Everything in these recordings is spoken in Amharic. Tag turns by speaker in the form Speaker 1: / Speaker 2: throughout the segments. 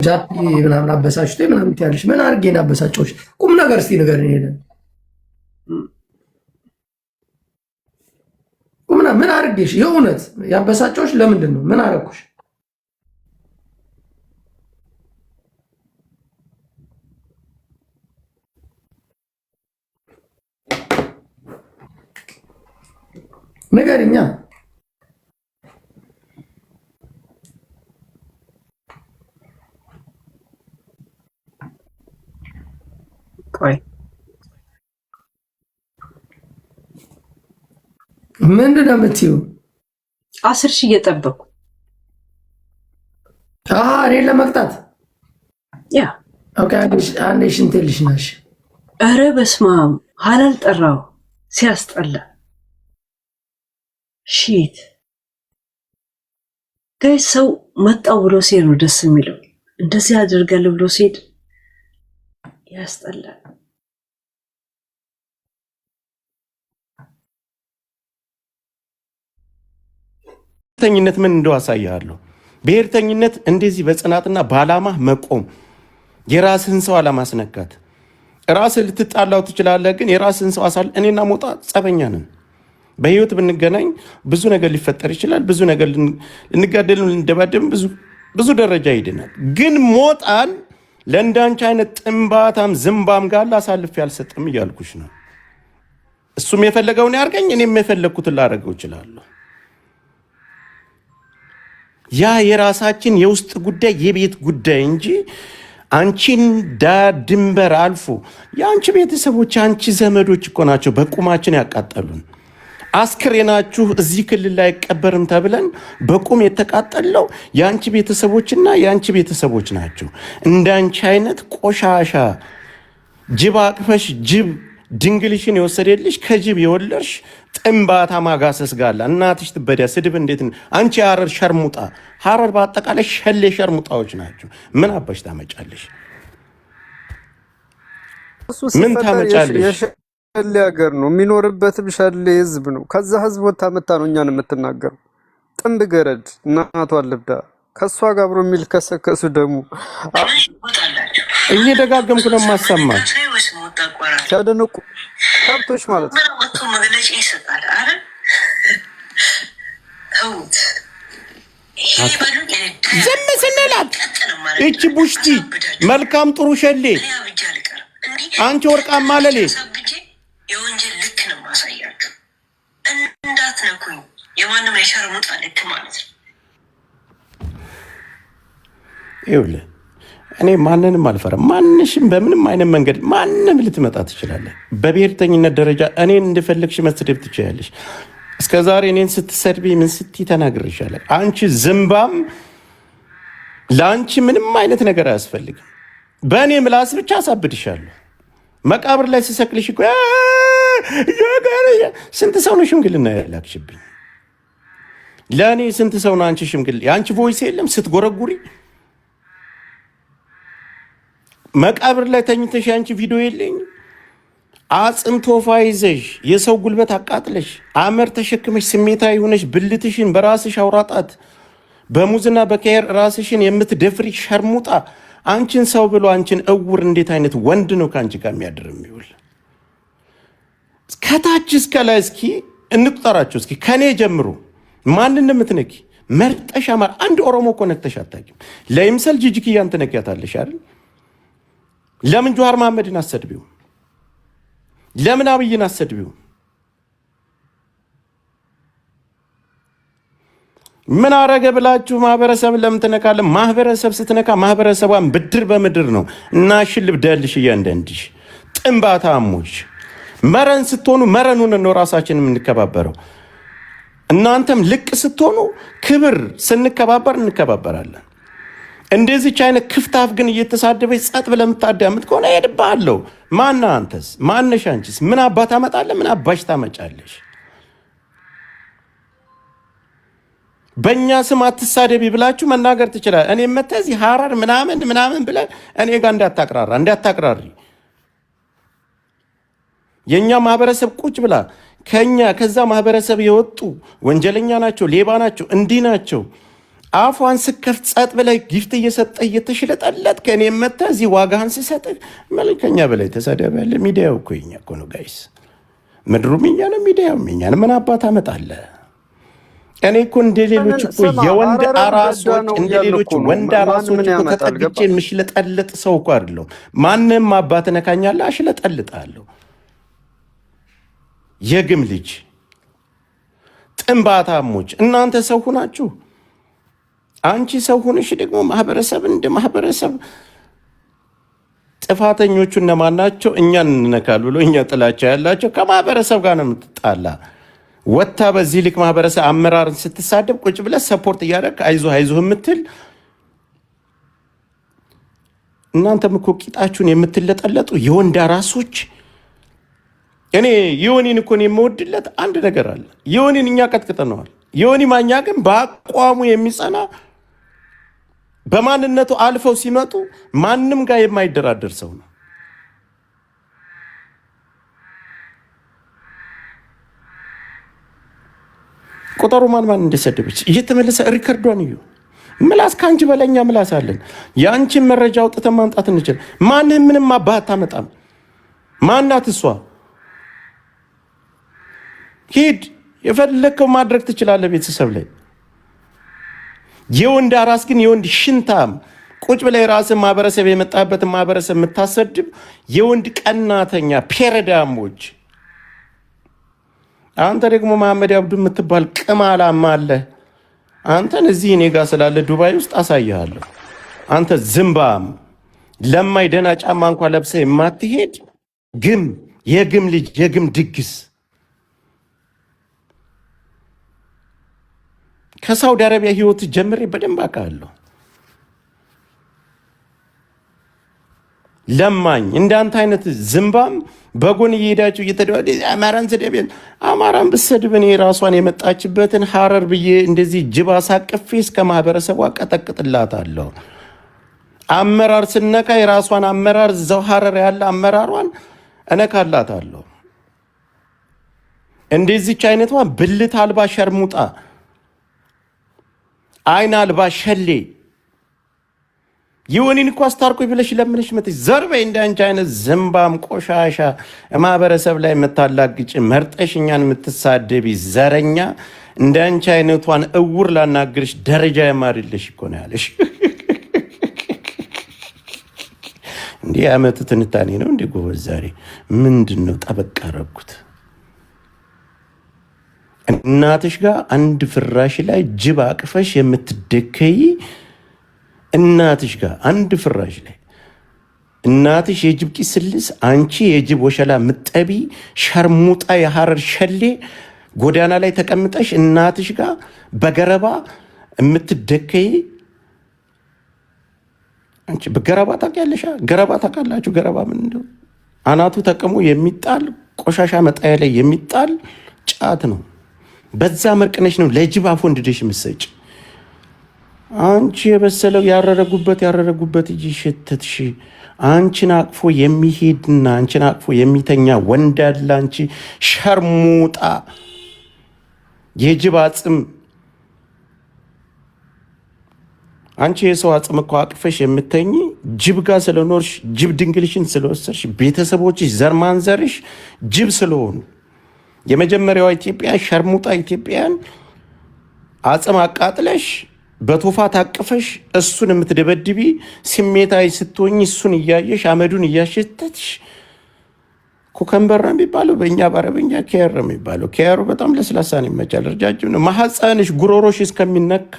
Speaker 1: ጃፒ ምናምን አበሳጭቶ ምናምን ትያለሽ። ምን አድርጌን አበሳጨሁሽ? ቁም ነገር እስቲ ንገረኝ። ሄደን ቁምና ምን አድርጌሽ የእውነት ያበሳጨሁሽ ለምንድን ነው? ምን አደረኩሽ? ንገሪኛ።
Speaker 2: ቆይ
Speaker 1: ምንድን ነው የምትይው?
Speaker 2: 10 ሺህ እየጠበኩ
Speaker 1: እኔን ለመቅጣት
Speaker 2: ያ
Speaker 1: አንዴ ሽንት ልሽ ናሽ።
Speaker 2: ኧረ በስመ አብ ሀላል ጠራው ሲያስጠላ። ሺት ጋይ ሰው መጣው ብሎ ሲሄድ ነው ደስ የሚለው። እንደዚህ አድርጋለሁ ብሎ ሲሄድ ያስጠላል።
Speaker 3: ብሔርተኝነት ምን እንደው አሳያለሁ። ብሔርተኝነት እንደዚህ በጽናትና በዓላማ መቆም፣ የራስህን ሰው አለማስነካት። ራስህ ልትጣላው ትችላለህ፣ ግን የራስህን ሰው አሳል እኔና ሞጣ ጸበኛ ነን። በህይወት ብንገናኝ ብዙ ነገር ሊፈጠር ይችላል። ብዙ ነገር ልንጋደል፣ ልንደባደብ፣ ብዙ ደረጃ ይድናል። ግን ሞጣን ለእንዳንቺ አይነት ጥንባታም ዝምባም ጋር አሳልፌ አልሰጥም እያልኩሽ ነው። እሱም የፈለገውን ያርገኝ፣ እኔም የፈለግኩትን ላደርገው እችላለሁ። ያ የራሳችን የውስጥ ጉዳይ የቤት ጉዳይ እንጂ አንቺን ዳር ድንበር አልፎ የአንቺ ቤተሰቦች አንቺ ዘመዶች እኮ ናቸው በቁማችን ያቃጠሉን። አስክሬናችሁ እዚህ ክልል ላይ አይቀበርም ተብለን በቁም የተቃጠለው የአንቺ ቤተሰቦችና የአንቺ ቤተሰቦች ናቸው። እንዳንቺ አይነት ቆሻሻ ጅብ አቅፈሽ ጅብ ድንግልሽን የወሰደልሽ ከጅብ የወለድሽ ጥንባታ ማጋሰስ ጋላ እናትሽ ትበዲያ ስድብ እንዴት ነው? አንቺ ሐረር ሸርሙጣ፣ ሐረር በአጠቃላይ ሸሌ ሸርሙጣዎች ናቸው። ምን አባሽ ታመጫለሽ? ምን ታመጫለሽ?
Speaker 4: ሸሌ ሀገር ነው የሚኖርበትም ሸሌ ህዝብ ነው። ከዛ ህዝብ ወታ መታ ነው እኛን የምትናገሩ። ጥንብ ገረድ እናቷ ልብዳ ከሷ ጋር አብሮ የሚልከሰከሱ ደግሞ
Speaker 3: እየደጋገምኩ ነው የማሰማ።
Speaker 4: ሲያደነቁ ከብቶች ማለት ነው።
Speaker 5: መግለጫ ይሰጣል። አረ ተውት።
Speaker 3: ዝም ስንላት እቺ ቡሽቲ መልካም ጥሩ ሸሌ አንቺ ወርቃማ ለሌ
Speaker 5: የወንጀል ልክ ነው ማሳያችሁ። እንዳትነኩኝ። የማንም የሸርሙጣ ልክ ማለት ነው።
Speaker 3: ይኸውልህ እኔ ማንንም አልፈራም። ማንሽም በምንም አይነት መንገድ ማንም ልትመጣ ትችላለህ። በብሔርተኝነት ደረጃ እኔን እንደፈለግሽ መስደብ ትችላለሽ። እስከዛሬ እኔን ስትሰድቢ ምን ስትይ ተናግሬሻለሁ። አንቺ ዝምባም፣ ለአንቺ ምንም አይነት ነገር አያስፈልግም። በእኔ ምላስ ብቻ አሳብድሻለሁ። መቃብር ላይ ስሰቅልሽ እኮ ስንት ሰው ነው ሽምግልና ያላክሽብኝ? ለእኔ ስንት ሰው ነው አንቺ ሽምግል? የአንቺ ቮይስ የለም ስትጎረጉሪ መቃብር ላይ ተኝተሽ አንቺ ቪዲዮ የለኝ። አጽም ቶፋ ይዘሽ የሰው ጉልበት አቃጥለሽ አመር ተሸክመሽ ስሜታዊ ሆነሽ ብልትሽን በራስሽ አውራጣት በሙዝና በከየር ራስሽን የምትደፍሪ ሸርሙጣ አንቺን ሰው ብሎ አንቺን እውር እንዴት አይነት ወንድ ነው ከአንቺ ጋር የሚያድር የሚውል? ከታች እስከ ላይ እስኪ እንቁጠራቸው። እስኪ ከኔ ጀምሮ ማንን የምትነኪ መርጠሽ አማር አንድ ኦሮሞ እኮ ነክተሽ አታውቂም። ለይምሰል ጂጂክያን ትነኪያታለሽ አይደል? ለምን ጆሃር መሐመድን አሰድቢው? ለምን አብይን አሰድቢው? ምን አረገ ብላችሁ ማህበረሰብ ለምን ትነካለ? ማህበረሰብ ስትነካ ማህበረሰቧን ብድር በምድር ነው እና ሽልብ ደልሽ እያንዳንድሽ ጥንባታሞች መረን ስትሆኑ መረኑን ነው ራሳችን የምንከባበረው። እናንተም ልቅ ስትሆኑ ክብር ስንከባበር እንከባበራለን። እንደዚች አይነት ክፍታፍ ግን እየተሳደበች ጸጥ ብለህ የምታዳምጥ ከሆነ ሄድብሃለሁ። ማና አንተስ ማነሽ? አንቺስ ምን አባት ታመጣለህ? ምን አባሽ ታመጫለሽ? በእኛ ስም አትሳደቢ ብላችሁ መናገር ትችላል። እኔ መተህ እዚህ ሐረር ምናምን ብለህ እኔ ጋር እንዳታቅራሪ። የእኛ ማህበረሰብ ቁጭ ብላ ከዛ ማህበረሰብ የወጡ ወንጀለኛ ናቸው፣ ሌባ ናቸው፣ እንዲህ ናቸው አፏን ስከፍት ጸጥ ብለህ ጊፍት እየሰጠ እየተሽለጠለት ከእኔ መጥተህ እዚህ ዋጋህን ስሰጥህ መልከኛ በላይ ተሳደባለህ። ሚዲያው እኮ የኛ እኮ ነው ጋይስ። ምድሩም የኛ ነው፣ ሚዲያውም የኛ ነው። ምን አባት አመጣለህ? እኔ እኮ እንደ ሌሎች እኮ የወንድ አራሶች እንደ ሌሎች ወንድ አራሶች እኮ ተጠግቼ የምሽለጠልጥ ሰው እኮ አይደለሁ። ማንም አባት ነካኛለህ አሽለጠልጣለሁ። የግም ልጅ ጥንባታሞች እናንተ ሰው ሁናችሁ አንቺ ሰው ሆነሽ ደግሞ ማህበረሰብ እንደ ማህበረሰብ ጥፋተኞቹ እነማን ናቸው? እኛን እንነካል ብሎ እኛ ጥላቻ ያላቸው ከማህበረሰብ ጋር ነው የምትጣላ። ወታ በዚህ ልክ ማህበረሰብ አመራርን ስትሳደብ ቁጭ ብለህ ሰፖርት እያደረግ አይዞህ የምትል እናንተም እኮ ቂጣችሁን የምትለጠለጡ የወንድ ራሶች። እኔ የሆኒን እኮ የምወድለት አንድ ነገር አለ። የሆኒን እኛ ቀጥቅጠነዋል። የሆኒ ማኛ ግን በአቋሙ የሚጸና በማንነቱ አልፈው ሲመጡ ማንም ጋር የማይደራደር ሰው ነው። ቁጥሩ ማን እንደሰደበች እየተመለሰ ሪከርዷን እዩ። ምላስ ከአንቺ በለኛ ምላስ አለን። የአንቺን መረጃ አውጥተን ማምጣት እንችል። ማንም ምንም አባት አታመጣም። ማናት እሷ? ሂድ የፈለከው ማድረግ ትችላለህ ቤተሰብ ላይ። የወንድ አራስ ግን የወንድ ሽንታም ቁጭ ብላ የራስን ማህበረሰብ የመጣበትን ማህበረሰብ የምታሰድብ የወንድ ቀናተኛ ፔረዳሞች። አንተ ደግሞ መሐመድ አብዱ የምትባል ቅማላማ አለ። አንተን እዚህ እኔ ጋር ስላለ ዱባይ ውስጥ አሳይሃለሁ። አንተ ዝምባም ለማይ ደህና ጫማ እንኳን ለብሰህ የማትሄድ ግም የግም ልጅ የግም ድግስ ከሳውዲ አረቢያ ህይወት ጀምሬ በደንብ አውቃለሁ። ለማኝ እንዳንተ አይነት ዝምባም በጎን እየሄዳችሁ እየተደዋደ አማራን ስደብን አማራን ብሰድብ እኔ ራሷን የመጣችበትን ሐረር ብዬ እንደዚህ ጅባ ሳቅፌ እስከ ማህበረሰቡ አቀጠቅጥላታለሁ። አመራር ስነካ የራሷን አመራር እዛው ሐረር ያለ አመራሯን እነካላታለሁ። እንደዚህች አይነቷ ብልት አልባ ሸርሙጣ አይን አልባ ሸሌ ይሁንን እኮ አስታርቆኝ ብለሽ ለምንሽ መጥተሽ ዘርበይ እንዳንቺ አይነት ዝምባም ቆሻሻ ማህበረሰብ ላይ የምታላግጭ መርጠሽ እኛን የምትሳደቢ ዘረኛ እንዳንቺ አይነቷን እውር ላናግርሽ ደረጃ የማርልሽ እኮ ነው ያለሽ። እንዴ አመት ትንታኔ ነው እንዴ ጎበዝ? ዛሬ ምንድነው ጠበቅ አረኩት? እናትሽ ጋር አንድ ፍራሽ ላይ ጅብ አቅፈሽ የምትደከይ እናትሽ ጋር አንድ ፍራሽ ላይ እናትሽ የጅብ ቂስልስ አንቺ የጅብ ወሸላ ምጠቢ ሸርሙጣ የሐረር ሸሌ ጎዳና ላይ ተቀምጠሽ እናትሽ ጋር በገረባ የምትደከይ አንቺ በገረባ ታውቂያለሽ? ገረባ ታውቃላችሁ? ገረባ ምን እንደው አናቱ ተቀሙ የሚጣል ቆሻሻ መጣያ ላይ የሚጣል ጫት ነው። በዛ መርቅነሽ ነው ለጅብ አፎ እንድደሽ ምሰጭ። አንቺ የበሰለው ያረረጉበት እጂ ሸተትሽ። አንቺን አቅፎ የሚሄድና አንቺን አቅፎ የሚተኛ ወንድ አለ። አንቺ ሸርሙጣ የጅብ አጽም። አንቺ የሰው አጽም እኮ አቅፈሽ የምተኝ ጅብ ጋር ስለኖርሽ ጅብ ድንግልሽን ስለወሰርሽ ቤተሰቦችሽ ዘርማንዘርሽ ጅብ ስለሆኑ የመጀመሪያዋ ኢትዮጵያ ሸርሙጣ ኢትዮጵያን አጽም አቃጥለሽ በቶፋ ታቅፈሽ እሱን የምትደበድቢ ስሜታዊ ስትሆኝ እሱን እያየሽ አመዱን እያሸተትሽ ኮከምበር ነው የሚባለው በእኛ በአረበኛ ኬር ነው የሚባለው። ኬሩ በጣም ለስላሳ ነው፣ ይመቻል፣ ረጃጅም ነው። ማሐፀንሽ ጉሮሮሽ እስከሚነካ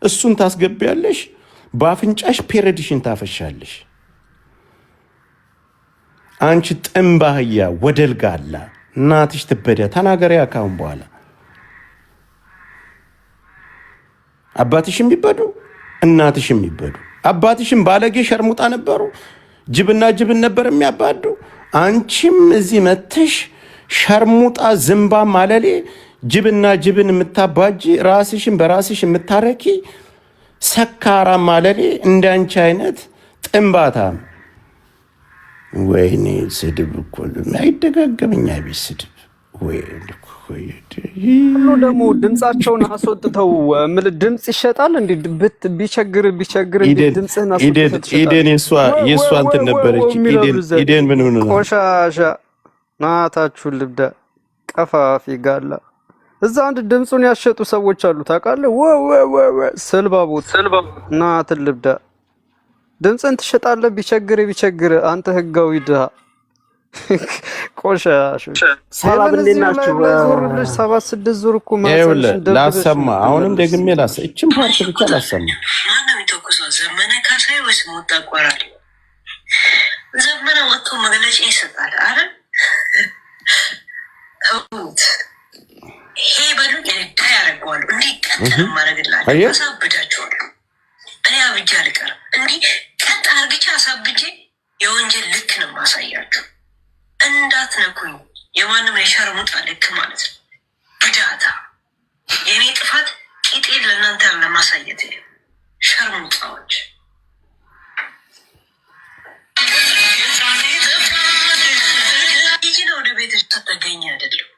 Speaker 3: እሱን ታስገቢያለሽ፣ በአፍንጫሽ ፔሬድሽን ታፈሻለሽ። አንቺ ጥንባህያ ወደልጋላ እናትሽ ትበዳ። ተናገሪያ ካሁን በኋላ አባትሽ የሚበዱ እናትሽ የሚበዱ። አባትሽም ባለጌ ሸርሙጣ ነበሩ፣ ጅብና ጅብን ነበር የሚያባዱ። አንቺም እዚህ መተሽ ሸርሙጣ ዝምባ ማለሌ ጅብና ጅብን የምታባጂ ራስሽን በራስሽ የምታረኪ ሰካራ ማለሌ እንዳንቺ አይነት ጥንባታም። ወይኔ ስድብ እኮ አይደጋገምኛ ቤት ስድብ
Speaker 4: ሁሉ ደግሞ ድምጻቸውን አስወጥተው ድምጽ ይሸጣል እንዴ? ቢቸግር እንዴ ድምጽህን አስወጥተው
Speaker 3: ኢዴን የሷ እንትን ነበረች። ኢዴን ምን ሆነ ነው?
Speaker 4: ቆሻሻ ናታችሁን ልብዳ ቀፋፊ ጋላ እዛ አንድ ድምጹን ያሸጡ ሰዎች አሉ ታውቃለህ? ስልባቦት ናት ልብዳ ድምጽን ትሸጣለህ። ቢቸግር አንተ ህጋዊ ድሃ ቆሻሽ
Speaker 6: ሰላም እንደናችሁ።
Speaker 4: 7-6 ዙር እኮ
Speaker 3: ላሰማ አሁንም ደግሜ እችም ፓርት ብቻ ላሰማ።
Speaker 5: ማነው የሚተኩሰው? ዘመነ ካሳይ ወይስ ሞጣ ቆራሪ? ዘመነ ወጥቶ መግለጫ ይሰጣል አይደል? ተውት። ይሄ በሉ የዳ ያደርገዋሉ። እንዲህ ቀጥ ማድረግላቸው አሳብዳቸዋለሁ። እኔ አብጃ አልቀርም። እንዲህ ቀጥ አርግቻ አሳብጄ የወንጀል ልክ ነው ማሳያችሁ። እንዳትነኩኝ። የማንም የሸርሙጣ ልክ ማለት ነው። ብዳታ የእኔ ጥፋት ቂጤን ለእናንተ ለማሳየት ሸርሙጣዎች ይህ ነው። ወደ ቤት ተገኘ አይደለም።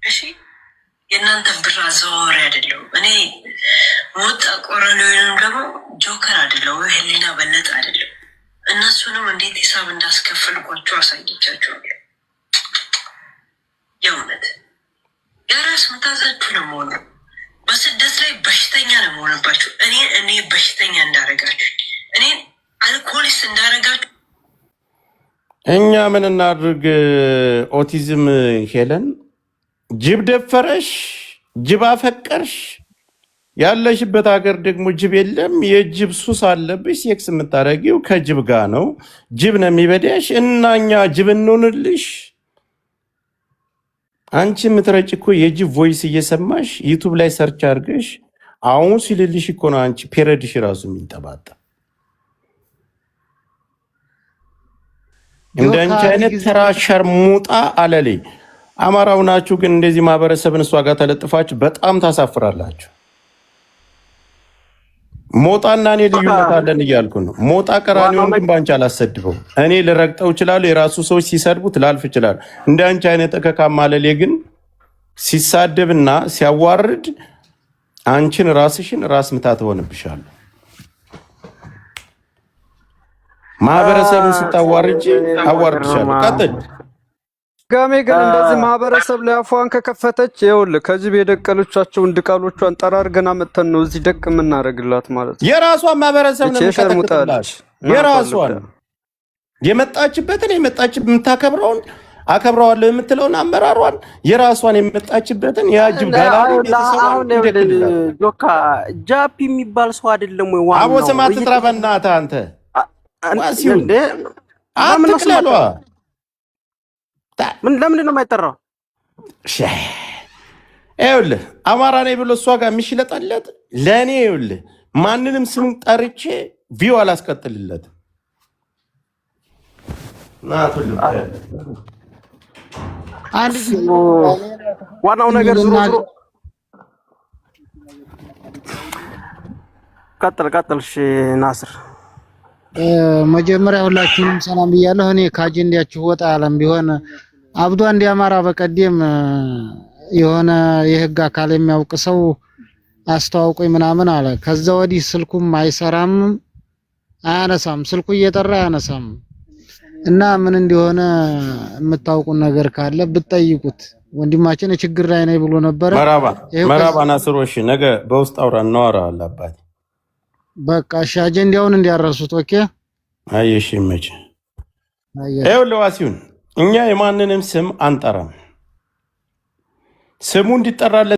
Speaker 5: እሺ የእናንተ ብር አዘዋዋሪ አይደለም። እኔ ሞጣ ቆራኒ ወይንም ደግሞ ጆከር አይደለም ወይ ህሊና በለጠ አይደለም። እነሱንም እንዴት ሂሳብ እንዳስከፈልኳቸው አሳይቻቸዋለሁ። የእውነት የራስ ምታዛችሁ ነው መሆኑ። በስደት ላይ በሽተኛ ነው መሆንባችሁ። እኔ በሽተኛ እንዳረጋችሁ፣ እኔን አልኮሊስት እንዳረጋችሁ
Speaker 3: እኛ ምን እናድርግ? ኦቲዝም ሄለን ጅብ ደፈረሽ፣ ጅብ አፈቀርሽ። ያለሽበት ሀገር ደግሞ ጅብ የለም። የጅብ ሱስ አለብሽ። ሴክስ የምታደርጊው ከጅብ ጋር ነው። ጅብ ነው የሚበዳሽ እና እኛ ጅብ እንሆንልሽ። አንቺ የምትረጭ እኮ የጅብ ቮይስ እየሰማሽ ዩቱብ ላይ ሰርች አድርገሽ አሁን ሲልልሽ እኮ ነው አንቺ ፔረድሽ ራሱ የሚንጠባጠ እንደ አንቺ አይነት ተራ ሸርሙጣ አለሌ አማራው ናችሁ። ግን እንደዚህ ማህበረሰብን እሷ ጋር ተለጥፋችሁ በጣም ታሳፍራላችሁ። ሞጣና እኔ ልዩነት አለን እያልኩ ነው። ሞጣ ቀራኒውን ግን ባንቺ አላሰድበው። እኔ ልረግጠው እችላለሁ። የራሱ ሰዎች ሲሰድቡት ላልፍ እችላለሁ። እንደ አንቺ አይነት እከካማ አለሌ ግን ሲሳደብና ሲያዋርድ አንቺን ራስሽን ራስ ምታት ሆነብሻለሁ። ማህበረሰብን ስታዋርጂ አዋርድሻለሁ። ቀጥል
Speaker 4: ጋሜ ግን እንደዚህ ማህበረሰብ ላይ አፏን ከከፈተች ይኸውልህ ከጅብ የደቀለቻቸውን ድቃሎቿን ጠራርገን አመተን ነው እዚህ ደቅ የምናደርግላት ማለት ነው።
Speaker 3: የራሷን ማህበረሰብ ነው የምታከብረው። የራሷን የመጣችበትን የምታከብረውን አከብረዋለሁ የምትለውን አመራሯን የራሷን የመጣችበትን ያጅብ ጋላሪ
Speaker 6: አሁን ጆካ ጃፒ የሚባል ሰው አይደለም ወይ? ዋናው
Speaker 3: አቦ ስማ ትጥራ በእናትህ አንተ ዋሲው አትክላሏ
Speaker 6: ለምንድን ነው የማይጠራው?
Speaker 3: ይኸውልህ አማራ ነኝ ብሎ እሷ ጋር የሚሽለጠለት ለእኔ ይኸውልህ ማንንም ስም ጠርቼ ቪው አላስቀጥልለትም።
Speaker 6: ዋናው ነገር ዙሮ ቀጥል። እሺ ናስር
Speaker 7: መጀመሪያ ሁላችሁንም ሰላም ብያለሁ። እኔ ከአጀንዳችሁ ወጣ ያለም ቢሆን አብዱ አንድ አማራ በቀደም የሆነ የህግ አካል የሚያውቅ ሰው አስተዋውቆኝ ምናምን አለ። ከዛ ወዲህ ስልኩም አይሰራም፣ አያነሳም። ስልኩ እየጠራ አያነሳም። እና ምን እንደሆነ የምታውቁት ነገር ካለ ብትጠይቁት። ወንድማችን ችግር ላይ ነኝ ብሎ ነበር።
Speaker 3: መራባ ናስሮሽ ነገ በውስጥ አውራ እናወራለን አባቴ።
Speaker 7: በቃ እሺ፣ አጀንዳውን እንዲያረሱት። ኦኬ
Speaker 3: አየሽ መቼ ይኸውልህ ዋሲውን እኛ የማንንም ስም አንጠራም። ስሙ እንዲጠራለት